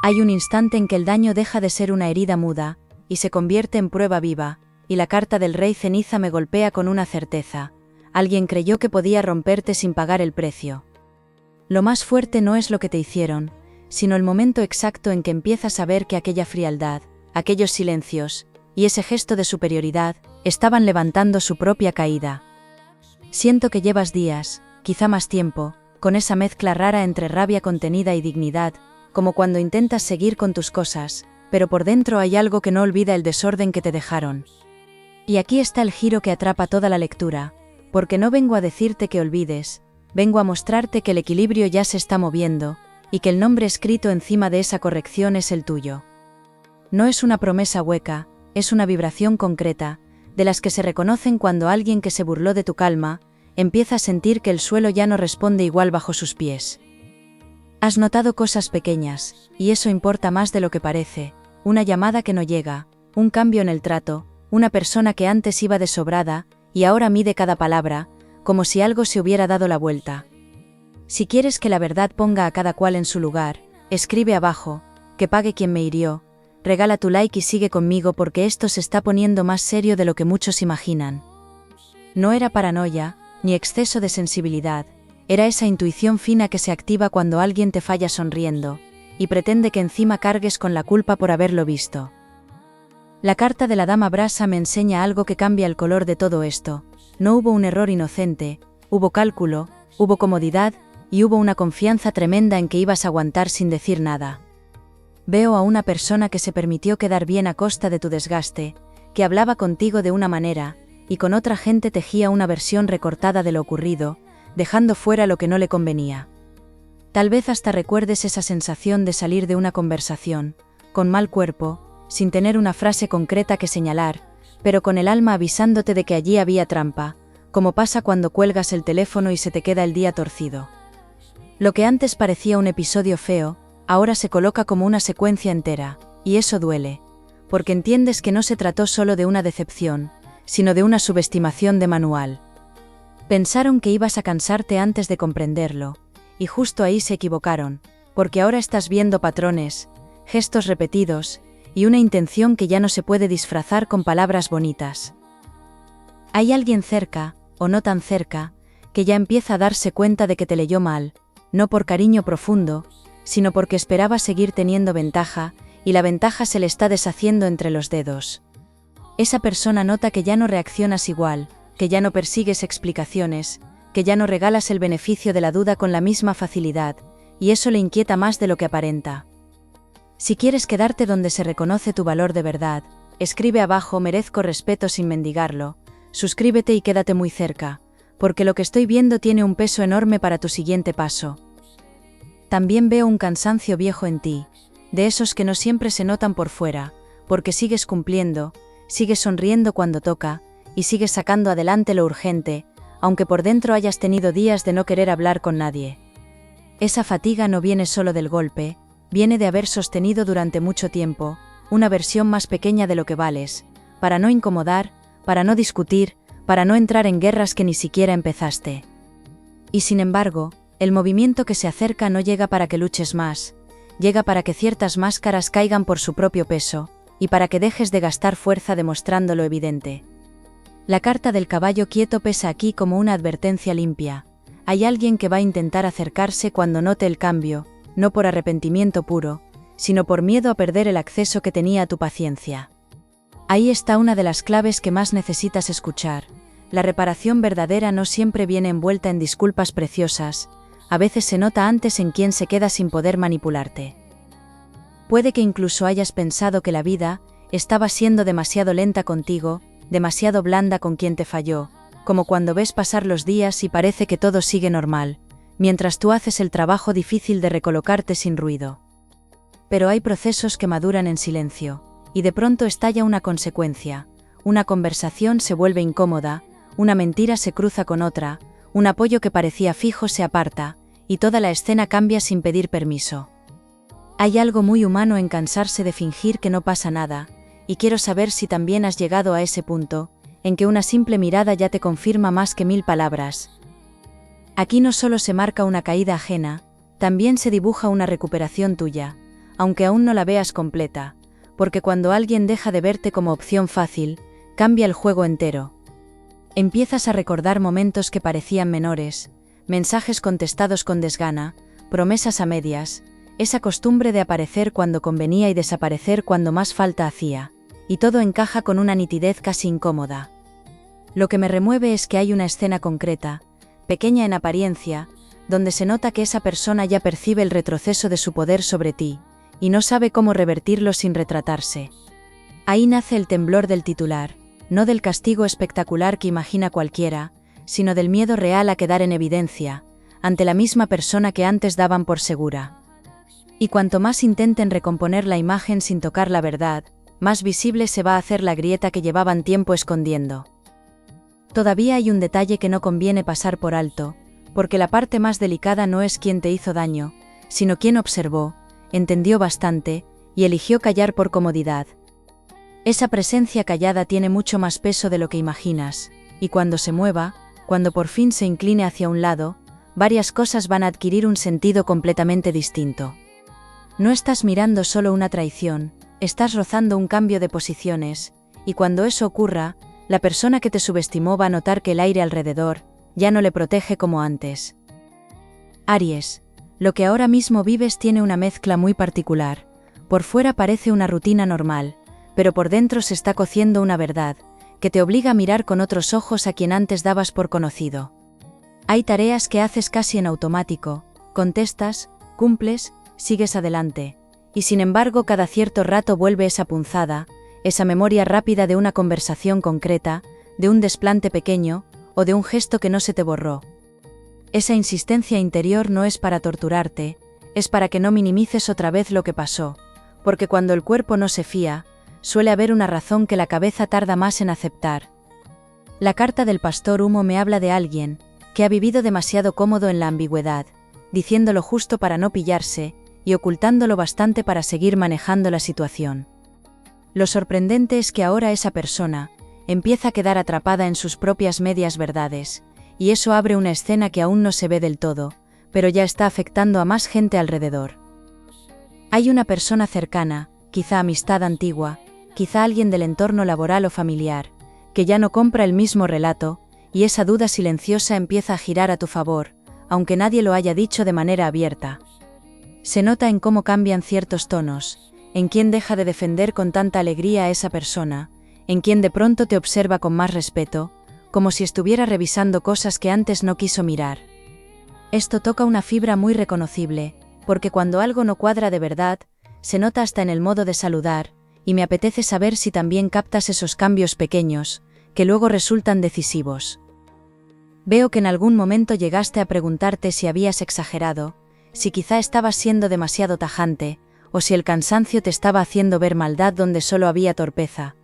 Hay un instante en que el daño deja de ser una herida muda, y se convierte en prueba viva, y la carta del rey ceniza me golpea con una certeza. Alguien creyó que podía romperte sin pagar el precio. Lo más fuerte no es lo que te hicieron, sino el momento exacto en que empiezas a ver que aquella frialdad, aquellos silencios, y ese gesto de superioridad, estaban levantando su propia caída. Siento que llevas días, quizá más tiempo, con esa mezcla rara entre rabia contenida y dignidad, como cuando intentas seguir con tus cosas, pero por dentro hay algo que no olvida el desorden que te dejaron. Y aquí está el giro que atrapa toda la lectura, porque no vengo a decirte que olvides, vengo a mostrarte que el equilibrio ya se está moviendo, y que el nombre escrito encima de esa corrección es el tuyo. No es una promesa hueca, es una vibración concreta, de las que se reconocen cuando alguien que se burló de tu calma, empieza a sentir que el suelo ya no responde igual bajo sus pies. Has notado cosas pequeñas, y eso importa más de lo que parece, una llamada que no llega, un cambio en el trato, una persona que antes iba de sobrada, y ahora mide cada palabra, como si algo se hubiera dado la vuelta. Si quieres que la verdad ponga a cada cual en su lugar, escribe abajo, que pague quien me hirió, regala tu like y sigue conmigo porque esto se está poniendo más serio de lo que muchos imaginan. No era paranoia, ni exceso de sensibilidad, era esa intuición fina que se activa cuando alguien te falla sonriendo, y pretende que encima cargues con la culpa por haberlo visto. La carta de la dama brasa me enseña algo que cambia el color de todo esto. No hubo un error inocente, hubo cálculo, hubo comodidad, y hubo una confianza tremenda en que ibas a aguantar sin decir nada. Veo a una persona que se permitió quedar bien a costa de tu desgaste, que hablaba contigo de una manera, y con otra gente tejía una versión recortada de lo ocurrido, dejando fuera lo que no le convenía. Tal vez hasta recuerdes esa sensación de salir de una conversación, con mal cuerpo, sin tener una frase concreta que señalar, pero con el alma avisándote de que allí había trampa, como pasa cuando cuelgas el teléfono y se te queda el día torcido. Lo que antes parecía un episodio feo, ahora se coloca como una secuencia entera, y eso duele, porque entiendes que no se trató solo de una decepción, sino de una subestimación de manual. Pensaron que ibas a cansarte antes de comprenderlo, y justo ahí se equivocaron, porque ahora estás viendo patrones, gestos repetidos, y una intención que ya no se puede disfrazar con palabras bonitas. Hay alguien cerca, o no tan cerca, que ya empieza a darse cuenta de que te leyó mal, no por cariño profundo, sino porque esperaba seguir teniendo ventaja, y la ventaja se le está deshaciendo entre los dedos. Esa persona nota que ya no reaccionas igual, que ya no persigues explicaciones, que ya no regalas el beneficio de la duda con la misma facilidad, y eso le inquieta más de lo que aparenta. Si quieres quedarte donde se reconoce tu valor de verdad, escribe abajo merezco respeto sin mendigarlo, suscríbete y quédate muy cerca, porque lo que estoy viendo tiene un peso enorme para tu siguiente paso. También veo un cansancio viejo en ti, de esos que no siempre se notan por fuera, porque sigues cumpliendo, sigues sonriendo cuando toca, y sigues sacando adelante lo urgente, aunque por dentro hayas tenido días de no querer hablar con nadie. Esa fatiga no viene solo del golpe, viene de haber sostenido durante mucho tiempo, una versión más pequeña de lo que vales, para no incomodar, para no discutir, para no entrar en guerras que ni siquiera empezaste. Y sin embargo, el movimiento que se acerca no llega para que luches más, llega para que ciertas máscaras caigan por su propio peso, y para que dejes de gastar fuerza demostrando lo evidente. La carta del caballo quieto pesa aquí como una advertencia limpia. Hay alguien que va a intentar acercarse cuando note el cambio, no por arrepentimiento puro, sino por miedo a perder el acceso que tenía a tu paciencia. Ahí está una de las claves que más necesitas escuchar. La reparación verdadera no siempre viene envuelta en disculpas preciosas, a veces se nota antes en quién se queda sin poder manipularte. Puede que incluso hayas pensado que la vida estaba siendo demasiado lenta contigo, demasiado blanda con quien te falló, como cuando ves pasar los días y parece que todo sigue normal, mientras tú haces el trabajo difícil de recolocarte sin ruido. Pero hay procesos que maduran en silencio, y de pronto estalla una consecuencia, una conversación se vuelve incómoda, una mentira se cruza con otra, un apoyo que parecía fijo se aparta, y toda la escena cambia sin pedir permiso. Hay algo muy humano en cansarse de fingir que no pasa nada, y quiero saber si también has llegado a ese punto, en que una simple mirada ya te confirma más que 1000 palabras. Aquí no solo se marca una caída ajena, también se dibuja una recuperación tuya, aunque aún no la veas completa, porque cuando alguien deja de verte como opción fácil, cambia el juego entero. Empiezas a recordar momentos que parecían menores, mensajes contestados con desgana, promesas a medias, esa costumbre de aparecer cuando convenía y desaparecer cuando más falta hacía, y todo encaja con una nitidez casi incómoda. Lo que me remueve es que hay una escena concreta, pequeña en apariencia, donde se nota que esa persona ya percibe el retroceso de su poder sobre ti, y no sabe cómo revertirlo sin retratarse. Ahí nace el temblor del titular, no del castigo espectacular que imagina cualquiera, sino del miedo real a quedar en evidencia, ante la misma persona que antes daban por segura. Y cuanto más intenten recomponer la imagen sin tocar la verdad, más visible se va a hacer la grieta que llevaban tiempo escondiendo. Todavía hay un detalle que no conviene pasar por alto, porque la parte más delicada no es quien te hizo daño, sino quien observó, entendió bastante, y eligió callar por comodidad. Esa presencia callada tiene mucho más peso de lo que imaginas, y cuando se mueva, cuando por fin se incline hacia un lado, varias cosas van a adquirir un sentido completamente distinto. No estás mirando solo una traición, estás rozando un cambio de posiciones, y cuando eso ocurra, la persona que te subestimó va a notar que el aire alrededor ya no le protege como antes. Aries, lo que ahora mismo vives tiene una mezcla muy particular. Por fuera parece una rutina normal, pero por dentro se está cociendo una verdad, que te obliga a mirar con otros ojos a quien antes dabas por conocido. Hay tareas que haces casi en automático, contestas, cumples, sigues adelante, y sin embargo cada cierto rato vuelve esa punzada, esa memoria rápida de una conversación concreta, de un desplante pequeño, o de un gesto que no se te borró. Esa insistencia interior no es para torturarte, es para que no minimices otra vez lo que pasó, porque cuando el cuerpo no se fía, suele haber una razón que la cabeza tarda más en aceptar. La carta del pastor Humo me habla de alguien que ha vivido demasiado cómodo en la ambigüedad, diciendo lo justo para no pillarse, y ocultándolo bastante para seguir manejando la situación. Lo sorprendente es que ahora esa persona empieza a quedar atrapada en sus propias medias verdades, y eso abre una escena que aún no se ve del todo, pero ya está afectando a más gente alrededor. Hay una persona cercana, quizá amistad antigua, quizá alguien del entorno laboral o familiar, que ya no compra el mismo relato, y esa duda silenciosa empieza a girar a tu favor, aunque nadie lo haya dicho de manera abierta. Se nota en cómo cambian ciertos tonos, en quién deja de defender con tanta alegría a esa persona, en quién de pronto te observa con más respeto, como si estuviera revisando cosas que antes no quiso mirar. Esto toca una fibra muy reconocible, porque cuando algo no cuadra de verdad, se nota hasta en el modo de saludar, y me apetece saber si también captas esos cambios pequeños, que luego resultan decisivos. Veo que en algún momento llegaste a preguntarte si habías exagerado, si quizá estabas siendo demasiado tajante, o si el cansancio te estaba haciendo ver maldad donde solo había torpeza.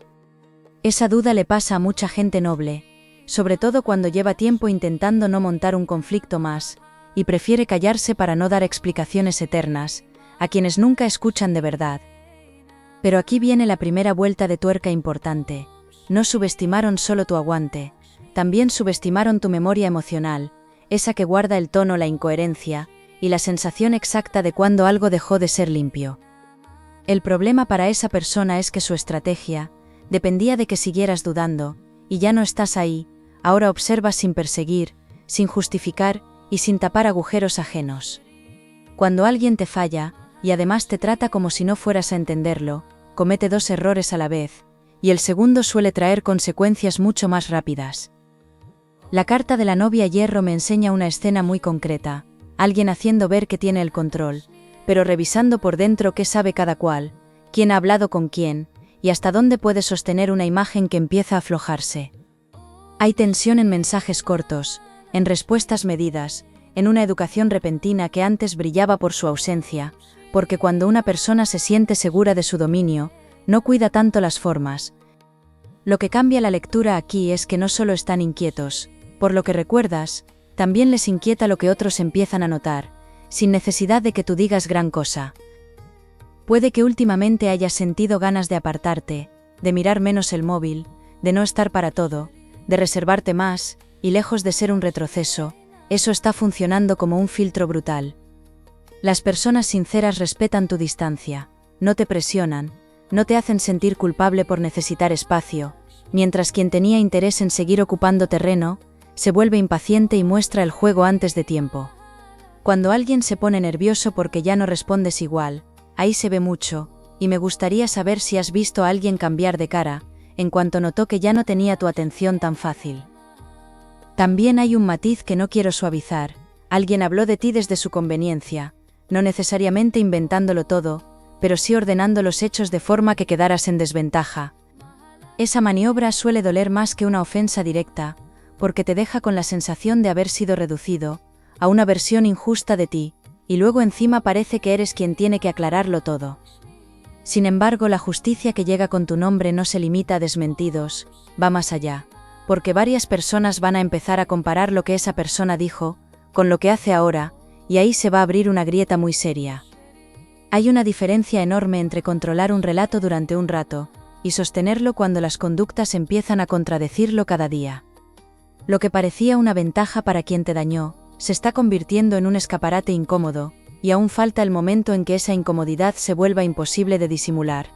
Esa duda le pasa a mucha gente noble, sobre todo cuando lleva tiempo intentando no montar un conflicto más, y prefiere callarse para no dar explicaciones eternas, a quienes nunca escuchan de verdad. Pero aquí viene la primera vuelta de tuerca importante. No subestimaron solo tu aguante, también subestimaron tu memoria emocional, esa que guarda el tono, la incoherencia, y la sensación exacta de cuando algo dejó de ser limpio. El problema para esa persona es que su estrategia dependía de que siguieras dudando, y ya no estás ahí, ahora observas sin perseguir, sin justificar y sin tapar agujeros ajenos. Cuando alguien te falla, y además te trata como si no fueras a entenderlo, comete dos errores a la vez, y el segundo suele traer consecuencias mucho más rápidas. La carta de la novia Hierro me enseña una escena muy concreta, alguien haciendo ver que tiene el control, pero revisando por dentro qué sabe cada cual, quién ha hablado con quién, y hasta dónde puede sostener una imagen que empieza a aflojarse. Hay tensión en mensajes cortos, en respuestas medidas, en una educación repentina que antes brillaba por su ausencia, porque cuando una persona se siente segura de su dominio, no cuida tanto las formas. Lo que cambia la lectura aquí es que no solo están inquietos, por lo que recuerdas, también les inquieta lo que otros empiezan a notar, sin necesidad de que tú digas gran cosa. Puede que últimamente hayas sentido ganas de apartarte, de mirar menos el móvil, de no estar para todo, de reservarte más, y lejos de ser un retroceso, eso está funcionando como un filtro brutal. Las personas sinceras respetan tu distancia, no te presionan, no te hacen sentir culpable por necesitar espacio, mientras quien tenía interés en seguir ocupando terreno, se vuelve impaciente y muestra el juego antes de tiempo. Cuando alguien se pone nervioso porque ya no respondes igual, ahí se ve mucho, y me gustaría saber si has visto a alguien cambiar de cara, en cuanto notó que ya no tenía tu atención tan fácil. También hay un matiz que no quiero suavizar, alguien habló de ti desde su conveniencia, no necesariamente inventándolo todo, pero sí ordenando los hechos de forma que quedaras en desventaja. Esa maniobra suele doler más que una ofensa directa, porque te deja con la sensación de haber sido reducido a una versión injusta de ti, y luego encima parece que eres quien tiene que aclararlo todo. Sin embargo, la justicia que llega con tu nombre no se limita a desmentidos, va más allá, porque varias personas van a empezar a comparar lo que esa persona dijo con lo que hace ahora, y ahí se va a abrir una grieta muy seria. Hay una diferencia enorme entre controlar un relato durante un rato y sostenerlo cuando las conductas empiezan a contradecirlo cada día. Lo que parecía una ventaja para quien te dañó, se está convirtiendo en un escaparate incómodo, y aún falta el momento en que esa incomodidad se vuelva imposible de disimular.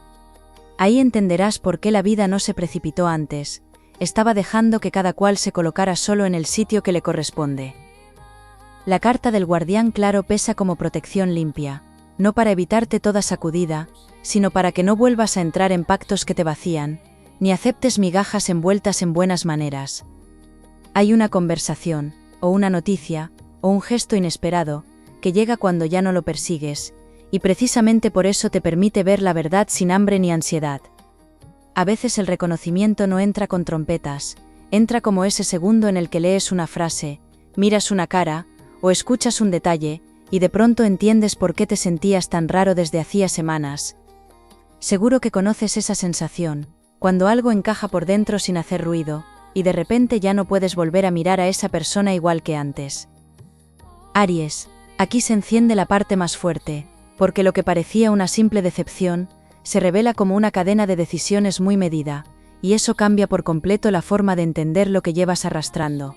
Ahí entenderás por qué la vida no se precipitó antes, estaba dejando que cada cual se colocara solo en el sitio que le corresponde. La carta del guardián claro pesa como protección limpia, no para evitarte toda sacudida, sino para que no vuelvas a entrar en pactos que te vacían, ni aceptes migajas envueltas en buenas maneras. Hay una conversación, o una noticia, o un gesto inesperado, que llega cuando ya no lo persigues, y precisamente por eso te permite ver la verdad sin hambre ni ansiedad. A veces el reconocimiento no entra con trompetas, entra como ese segundo en el que lees una frase, miras una cara, o escuchas un detalle, y de pronto entiendes por qué te sentías tan raro desde hacía semanas. Seguro que conoces esa sensación, cuando algo encaja por dentro sin hacer ruido, y de repente ya no puedes volver a mirar a esa persona igual que antes. Aries, aquí se enciende la parte más fuerte, porque lo que parecía una simple decepción, se revela como una cadena de decisiones muy medida, y eso cambia por completo la forma de entender lo que llevas arrastrando.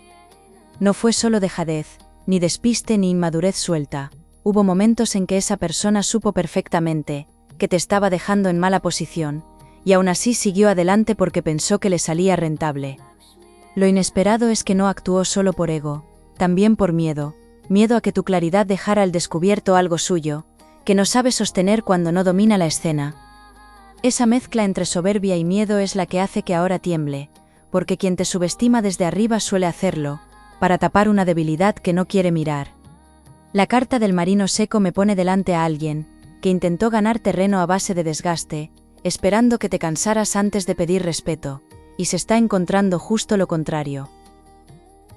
No fue solo dejadez, ni despiste ni inmadurez suelta, hubo momentos en que esa persona supo perfectamente que te estaba dejando en mala posición, y aún así siguió adelante porque pensó que le salía rentable. Lo inesperado es que no actuó solo por ego, también por miedo a que tu claridad dejara al descubierto algo suyo, que no sabe sostener cuando no domina la escena. Esa mezcla entre soberbia y miedo es la que hace que ahora tiemble, porque quien te subestima desde arriba suele hacerlo, para tapar una debilidad que no quiere mirar. La carta del marino seco me pone delante a alguien, que intentó ganar terreno a base de desgaste, esperando que te cansaras antes de pedir respeto, y se está encontrando justo lo contrario.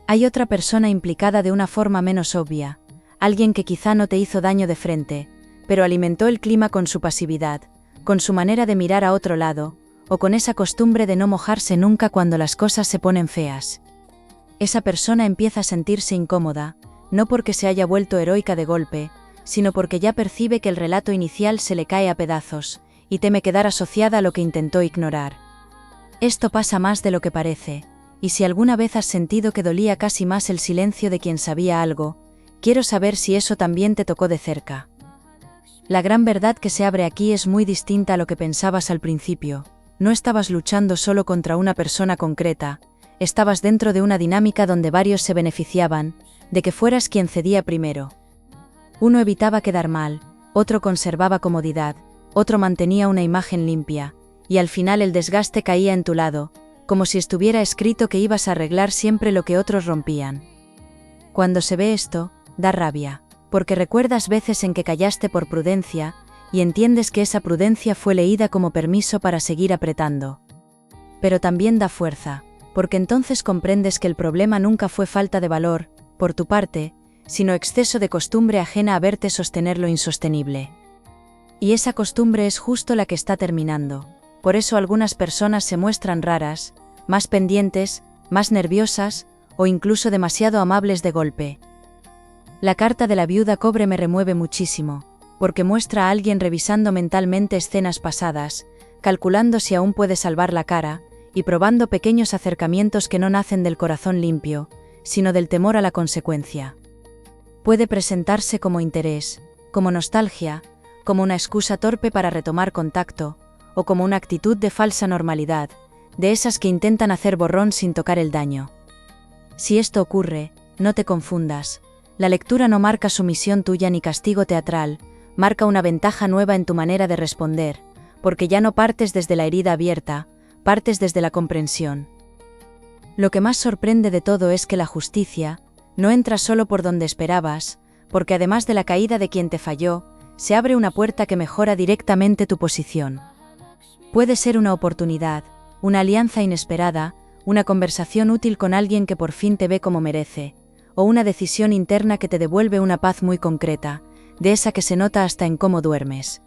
Hay otra persona implicada de una forma menos obvia, alguien que quizá no te hizo daño de frente, pero alimentó el clima con su pasividad, con su manera de mirar a otro lado, o con esa costumbre de no mojarse nunca cuando las cosas se ponen feas. Esa persona empieza a sentirse incómoda, no porque se haya vuelto heroica de golpe, sino porque ya percibe que el relato inicial se le cae a pedazos, y teme quedar asociada a lo que intentó ignorar. Esto pasa más de lo que parece, y si alguna vez has sentido que dolía casi más el silencio de quien sabía algo, quiero saber si eso también te tocó de cerca. La gran verdad que se abre aquí es muy distinta a lo que pensabas al principio, no estabas luchando solo contra una persona concreta, estabas dentro de una dinámica donde varios se beneficiaban, de que fueras quien cedía primero. Uno evitaba quedar mal, otro conservaba comodidad, otro mantenía una imagen limpia, y al final el desgaste caía en tu lado, como si estuviera escrito que ibas a arreglar siempre lo que otros rompían. Cuando se ve esto, da rabia, porque recuerdas veces en que callaste por prudencia, y entiendes que esa prudencia fue leída como permiso para seguir apretando. Pero también da fuerza, porque entonces comprendes que el problema nunca fue falta de valor, por tu parte, sino exceso de costumbre ajena a verte sostener lo insostenible. Y esa costumbre es justo la que está terminando, por eso algunas personas se muestran raras, más pendientes, más nerviosas, o incluso demasiado amables de golpe. La carta de la viuda cobre me remueve muchísimo, porque muestra a alguien revisando mentalmente escenas pasadas, calculando si aún puede salvar la cara, y probando pequeños acercamientos que no nacen del corazón limpio, sino del temor a la consecuencia. Puede presentarse como interés, como nostalgia, como una excusa torpe para retomar contacto, o como una actitud de falsa normalidad, de esas que intentan hacer borrón sin tocar el daño. Si esto ocurre, no te confundas. La lectura no marca sumisión tuya ni castigo teatral, marca una ventaja nueva en tu manera de responder, porque ya no partes desde la herida abierta, partes desde la comprensión. Lo que más sorprende de todo es que la justicia no entra solo por donde esperabas, porque además de la caída de quien te falló, se abre una puerta que mejora directamente tu posición. Puede ser una oportunidad, una alianza inesperada, una conversación útil con alguien que por fin te ve como merece, o una decisión interna que te devuelve una paz muy concreta, de esa que se nota hasta en cómo duermes.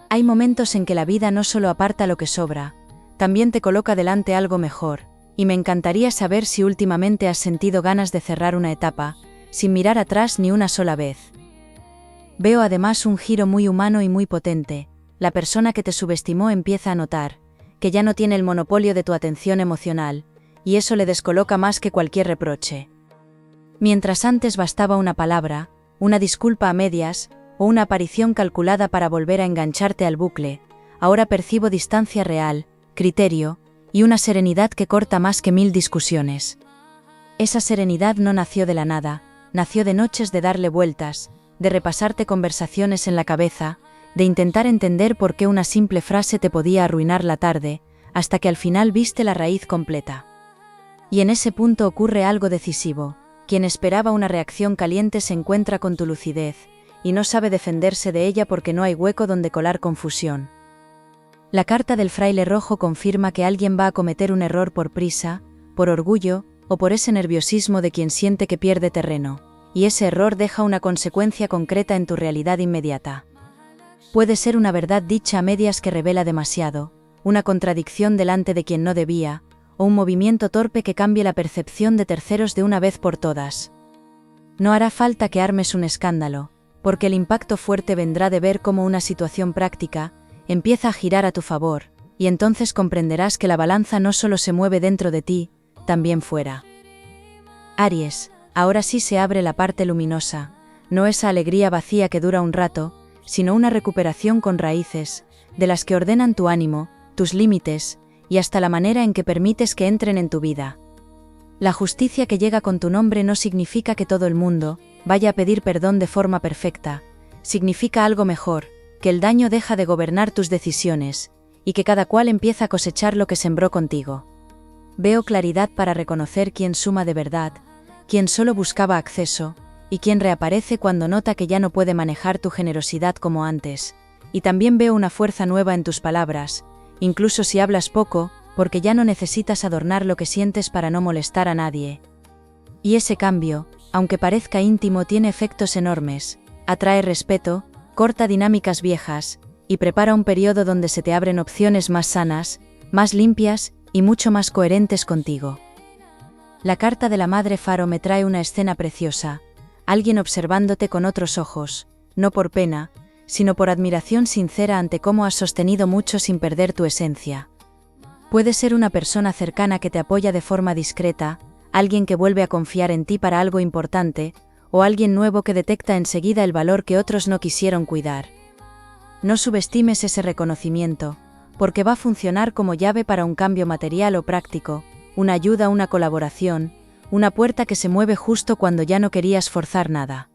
Hay momentos en que la vida no solo aparta lo que sobra, también te coloca delante algo mejor, y me encantaría saber si últimamente has sentido ganas de cerrar una etapa, sin mirar atrás ni una sola vez. Veo además un giro muy humano y muy potente. La persona que te subestimó empieza a notar que ya no tiene el monopolio de tu atención emocional, y eso le descoloca más que cualquier reproche. Mientras antes bastaba una palabra, una disculpa a medias, o una aparición calculada para volver a engancharte al bucle, ahora percibo distancia real, criterio, y una serenidad que corta más que 1000 discusiones. Esa serenidad no nació de la nada, nació de noches de darle vueltas, de repasarte conversaciones en la cabeza, de intentar entender por qué una simple frase te podía arruinar la tarde, hasta que al final viste la raíz completa. Y en ese punto ocurre algo decisivo. Quien esperaba una reacción caliente se encuentra con tu lucidez, y no sabe defenderse de ella porque no hay hueco donde colar confusión. La carta del fraile rojo confirma que alguien va a cometer un error por prisa, por orgullo, o por ese nerviosismo de quien siente que pierde terreno, y ese error deja una consecuencia concreta en tu realidad inmediata. Puede ser una verdad dicha a medias que revela demasiado, una contradicción delante de quien no debía, o un movimiento torpe que cambie la percepción de terceros de una vez por todas. No hará falta que armes un escándalo, porque el impacto fuerte vendrá de ver cómo una situación práctica empieza a girar a tu favor, y entonces comprenderás que la balanza no solo se mueve dentro de ti, también fuera. Aries, ahora sí se abre la parte luminosa, no esa alegría vacía que dura un rato, sino una recuperación con raíces, de las que ordenan tu ánimo, tus límites, y hasta la manera en que permites que entren en tu vida. La justicia que llega con tu nombre no significa que todo el mundo vaya a pedir perdón de forma perfecta, significa algo mejor, que el daño deja de gobernar tus decisiones, y que cada cual empieza a cosechar lo que sembró contigo. Veo claridad para reconocer quién suma de verdad, quién solo buscaba acceso, y quién reaparece cuando nota que ya no puede manejar tu generosidad como antes, y también veo una fuerza nueva en tus palabras, incluso si hablas poco, porque ya no necesitas adornar lo que sientes para no molestar a nadie. Y ese cambio, aunque parezca íntimo, tiene efectos enormes, atrae respeto, corta dinámicas viejas, y prepara un periodo donde se te abren opciones más sanas, más limpias, y mucho más coherentes contigo. La carta de la Madre Faro me trae una escena preciosa, alguien observándote con otros ojos, no por pena, sino por admiración sincera ante cómo has sostenido mucho sin perder tu esencia. Puede ser una persona cercana que te apoya de forma discreta, alguien que vuelve a confiar en ti para algo importante, o alguien nuevo que detecta enseguida el valor que otros no quisieron cuidar. No subestimes ese reconocimiento, porque va a funcionar como llave para un cambio material o práctico, una ayuda, una colaboración, una puerta que se mueve justo cuando ya no querías forzar nada.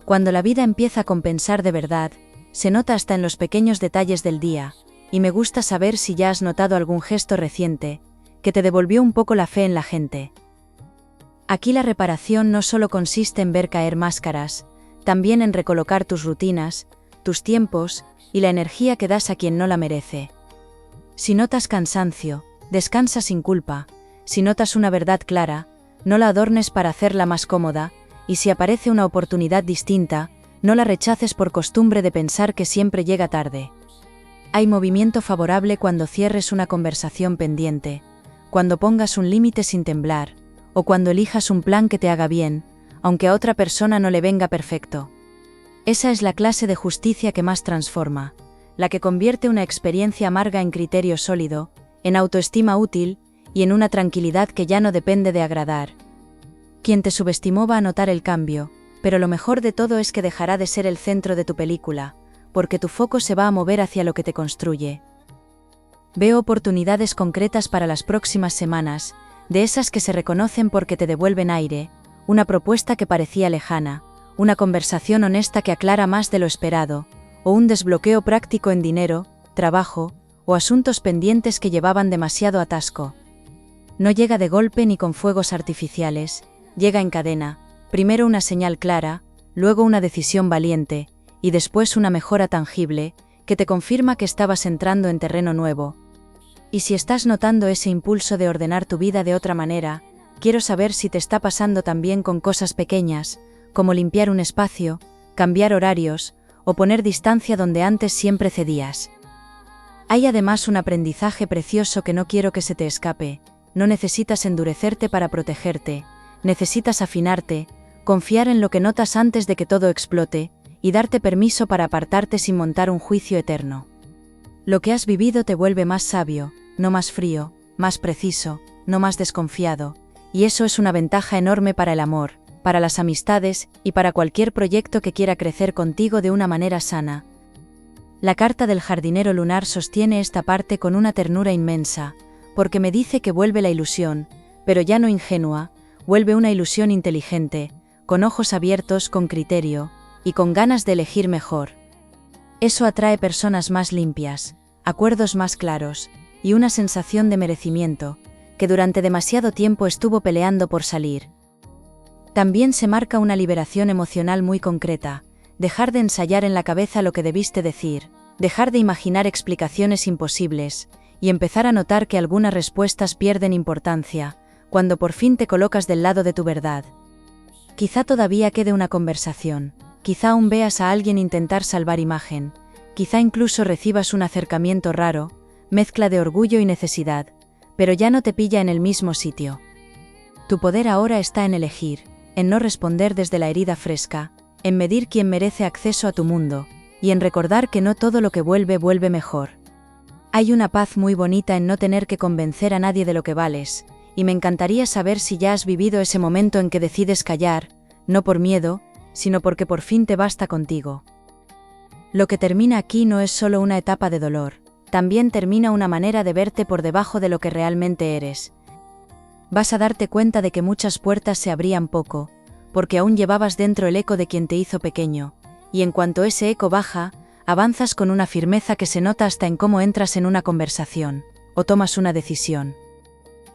Cuando la vida empieza a compensar de verdad, se nota hasta en los pequeños detalles del día, y me gusta saber si ya has notado algún gesto reciente, que te devolvió un poco la fe en la gente. Aquí la reparación no solo consiste en ver caer máscaras, también en recolocar tus rutinas, tus tiempos, y la energía que das a quien no la merece. Si notas cansancio, descansa sin culpa, si notas una verdad clara, no la adornes para hacerla más cómoda, y si aparece una oportunidad distinta, no la rechaces por costumbre de pensar que siempre llega tarde. Hay movimiento favorable cuando cierres una conversación pendiente, cuando pongas un límite sin temblar, o cuando elijas un plan que te haga bien, aunque a otra persona no le venga perfecto. Esa es la clase de justicia que más transforma, la que convierte una experiencia amarga en criterio sólido, en autoestima útil, y en una tranquilidad que ya no depende de agradar. Quien te subestimó va a notar el cambio, Pero lo mejor de todo es que dejará de ser el centro de tu película, porque tu foco se va a mover hacia lo que te construye. Veo oportunidades concretas para las próximas semanas, de esas que se reconocen porque te devuelven aire, una propuesta que parecía lejana, una conversación honesta que aclara más de lo esperado, o un desbloqueo práctico en dinero, trabajo, o asuntos pendientes que llevaban demasiado atasco. No llega de golpe ni con fuegos artificiales, llega en cadena, primero una señal clara, luego una decisión valiente, y después una mejora tangible, que te confirma que estabas entrando en terreno nuevo. Y si estás notando ese impulso de ordenar tu vida de otra manera, quiero saber si te está pasando también con cosas pequeñas, como limpiar un espacio, cambiar horarios, o poner distancia donde antes siempre cedías. Hay además un aprendizaje precioso que no quiero que se te escape. No necesitas endurecerte para protegerte, necesitas afinarte, confiar en lo que notas antes de que todo explote, y darte permiso para apartarte sin montar un juicio eterno. Lo que has vivido te vuelve más sabio, no más frío, más preciso, no más desconfiado, y eso es una ventaja enorme para el amor, para las amistades y para cualquier proyecto que quiera crecer contigo de una manera sana. La carta del jardinero lunar sostiene esta parte con una ternura inmensa, porque me dice que vuelve la ilusión, pero ya no ingenua, vuelve una ilusión inteligente, con ojos abiertos, con criterio, y con ganas de elegir mejor. Eso atrae personas más limpias, acuerdos más claros, y una sensación de merecimiento, que durante demasiado tiempo estuvo peleando por salir. También se marca una liberación emocional muy concreta, dejar de ensayar en la cabeza lo que debiste decir, dejar de imaginar explicaciones imposibles, y empezar a notar que algunas respuestas pierden importancia, cuando por fin te colocas del lado de tu verdad. Quizá todavía quede una conversación, quizá aún veas a alguien intentar salvar imagen, quizá incluso recibas un acercamiento raro, mezcla de orgullo y necesidad, pero ya no te pilla en el mismo sitio. Tu poder ahora está en elegir, en no responder desde la herida fresca, en medir quién merece acceso a tu mundo, y en recordar que no todo lo que vuelve vuelve mejor. Hay una paz muy bonita en no tener que convencer a nadie de lo que vales, y me encantaría saber si ya has vivido ese momento en que decides callar, no por miedo, sino porque por fin te basta contigo. Lo que termina aquí no es solo una etapa de dolor, también termina una manera de verte por debajo de lo que realmente eres. Vas a darte cuenta de que muchas puertas se abrían poco, porque aún llevabas dentro el eco de quien te hizo pequeño, y en cuanto ese eco baja, avanzas con una firmeza que se nota hasta en cómo entras en una conversación, o tomas una decisión.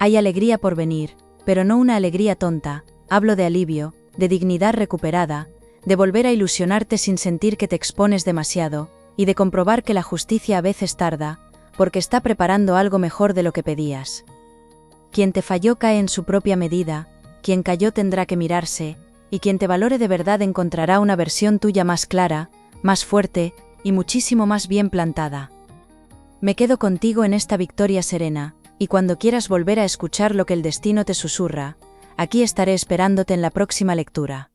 Hay alegría por venir, pero no una alegría tonta, hablo de alivio, de dignidad recuperada, de volver a ilusionarte sin sentir que te expones demasiado, y de comprobar que la justicia a veces tarda, porque está preparando algo mejor de lo que pedías. Quien te falló cae en su propia medida, quien cayó tendrá que mirarse, y quien te valore de verdad encontrará una versión tuya más clara, más fuerte, y muchísimo más bien plantada. Me quedo contigo en esta victoria serena, y cuando quieras volver a escuchar lo que el destino te susurra, aquí estaré esperándote en la próxima lectura.